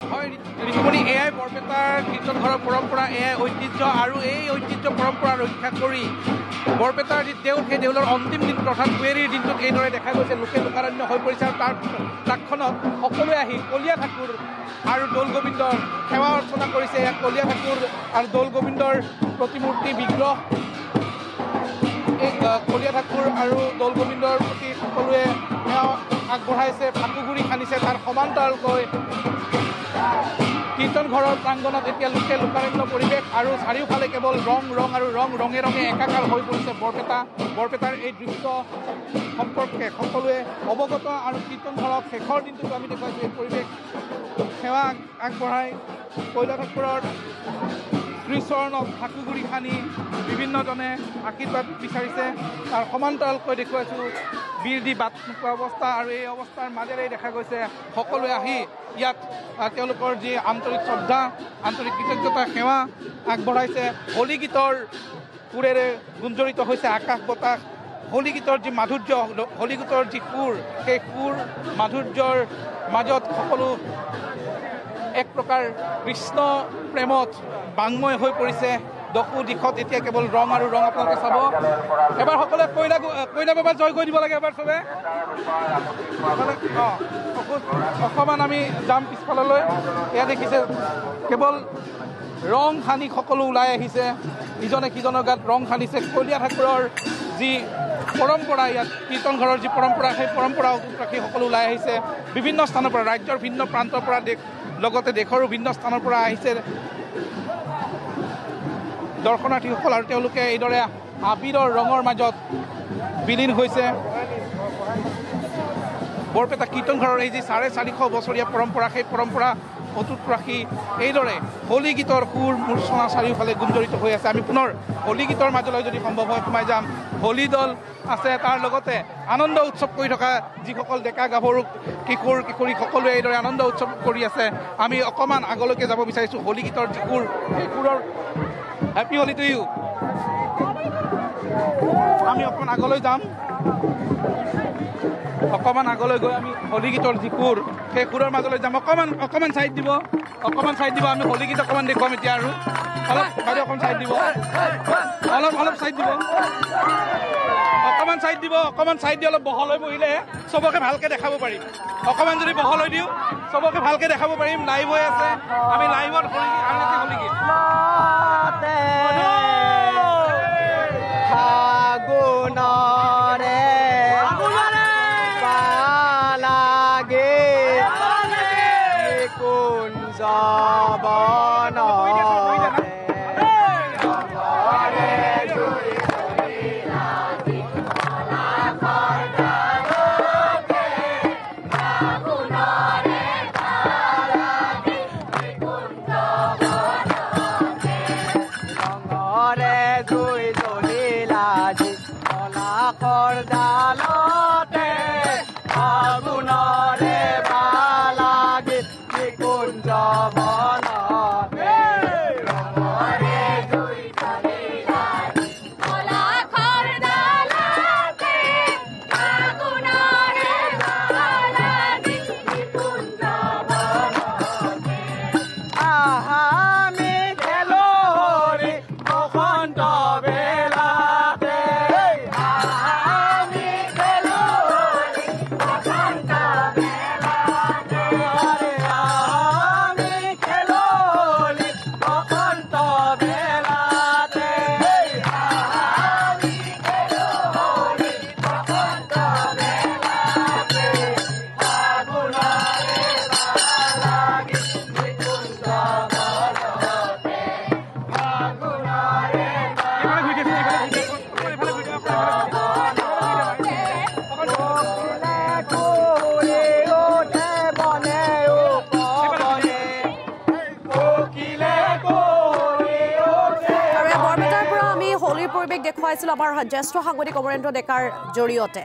হয় ঋষিমণি এয়াই বৰপেটাৰ কীৰ্তন ঘৰৰ পৰম্পৰা এয়াই ঐতিহ্য আৰু এই ঐতিহ্য পৰম্পৰা ৰক্ষা কৰি বৰপেটাৰ যি দেউল সেই দেউলৰ অন্তিম দিন অৰ্থাৎ কুৱেৰীৰ দিনটোত এইদৰে দেখা গৈছে লোকে লোকাৰণ্য হৈ পৰিছে আৰু তাৰ প্ৰাকখনত সকলোৱে আহি কলীয়া ঠাকুৰ আৰু দৌল গোবিন্দৰ সেৱা অৰ্চনা কৰিছে। ইয়াত কলীয়া ঠাকুৰ আৰু দৌল গোবিন্দৰ প্ৰতিমূৰ্তি বিগ্ৰহ এই কলীয়া ঠাকুৰ আৰু দৌল গোবিন্দৰ প্ৰতি সকলোৱে সেৱা আগবঢ়াইছে, ফাকুগুৰি খান্দিছে। তাৰ সমান্তৰালকৈ কীৰ্তন ঘৰৰ প্ৰাংগণত এতিয়া লোকে লোকাৰণ্য পৰিৱেশ আৰু চাৰিওফালে কেৱল ৰং আৰু ৰঙে ৰঙে একাকাৰ হৈ পৰিছে। বৰপেটাৰ এই দৃশ্য সম্পৰ্কে সকলোৱে অৱগত আৰু কীৰ্তন ঘৰত শেষৰ দিনটোত আমি দেখুৱাইছোঁ এই পৰিৱেশ সেৱা আগবঢ়াই কলীয়া ঠাকুৰৰ শ্ৰীচৰণত ফাকুগুৰি খানি বিভিন্নজনে আশীৰ্বাদ বিচাৰিছে। তাৰ সমান্তৰালকৈ দেখুৱাইছোঁ বীৰ দি বাট নোপোৱা অৱস্থা আৰু এই অৱস্থাৰ মাজেৰে দেখা গৈছে সকলোৱে আহি ইয়াত তেওঁলোকৰ যি আন্তৰিক শ্ৰদ্ধা আন্তৰিক কৃতজ্ঞতা সেৱা আগবঢ়াইছে। হোলী গীতৰ সুৰেৰে গুঞ্জৰিত হৈছে আকাশ বতাহ। হোলী গীতৰ যি মাধুৰ্য, হোলী গীতৰ যি সুৰ, সেই সুৰ মাধুৰ্যৰ মাজত সকলো এক প্ৰকাৰ কৃষ্ণ প্ৰেমত বাংময় হৈ পৰিছে। দশো দিশত এতিয়া কেৱল ৰং আৰু ৰং। আপোনালোকে চাব এবাৰ সকলোৱে কইনা বাবা জয় কৰি দিব লাগে। এবাৰ চবে অকণমান আমি যাম পিছফাললৈ। এয়া দেখিছে কেৱল ৰং সানি সকলো ওলাই আহিছে, ইজনে সিজনৰ গাত ৰং সানিছে। কলীয়া ঠাকুৰৰ যি পৰম্পৰা, ইয়াত কীৰ্তন ঘৰৰ যি পৰম্পৰা, সেই পৰম্পৰা ৰাখি সকলো ওলাই আহিছে। বিভিন্ন স্থানৰ পৰা, ৰাজ্যৰ ভিন্ন প্ৰান্তৰ পৰা, লগতে দেশৰো ভিন্ন স্থানৰ পৰা আহিছে দৰ্শনাৰ্থীসকল আৰু তেওঁলোকে এইদৰে আবিৰৰ ৰঙৰ মাজত বিলীন হৈছে। বৰপেটা কীৰ্তন ঘৰৰ এই যি 450 বছৰীয়া পৰম্পৰা, সেই পৰম্পৰা অটুট ৰাখি এইদৰে হোলী গীতৰ সুৰ মূৰ্ছনা চাৰিওফালে গুঞ্জৰিত হৈ আছে। আমি পুনৰ হোলী গীতৰ মাজলৈ যদি সম্ভৱ হয় সোমাই যাম। হোলী দল আছে, তাৰ লগতে আনন্দ উৎসৱ কৰি থকা যিসকল ডেকা গাভৰু কিশোৰ কিশোৰী সকলোৱে এইদৰে আনন্দ উৎসৱ কৰি আছে। আমি অকণমান আগলৈকে যাব বিচাৰিছোঁ। হোলী গীতৰ যি সুৰ, সেই সুৰৰ হেপী হোলী টু ইউ। আমি অকণমান আগলৈ যাম, অকণমান আগলৈ গৈ আমি হোলী গীতৰ যি সুৰ, সেই সুৰৰ মাজলৈ যাম। অকণমান চাইড দিব, আমি হোলী গীত অকণমান দেখুৱাম এতিয়া। আৰু অলপ বাইদেউ অকণমান চাইড দিব, অলপ চাইড দিব, অকণমান চাইড দি অলপ বহলৈ বহিলেহে চবকে ভালকৈ দেখাব পাৰিম। অকণমান যদি বহলৈ দিওঁ চবকে ভালকৈ দেখাব পাৰিম। লাইভ হৈ আছে, আমি লাইভত হোলী গীত পৰিৱেশ দেখুৱাইছিলোঁ আমাৰ জ্যেষ্ঠ সাংবাদিক অমৰেন্দ্ৰ ডেকাৰ জৰিয়তে।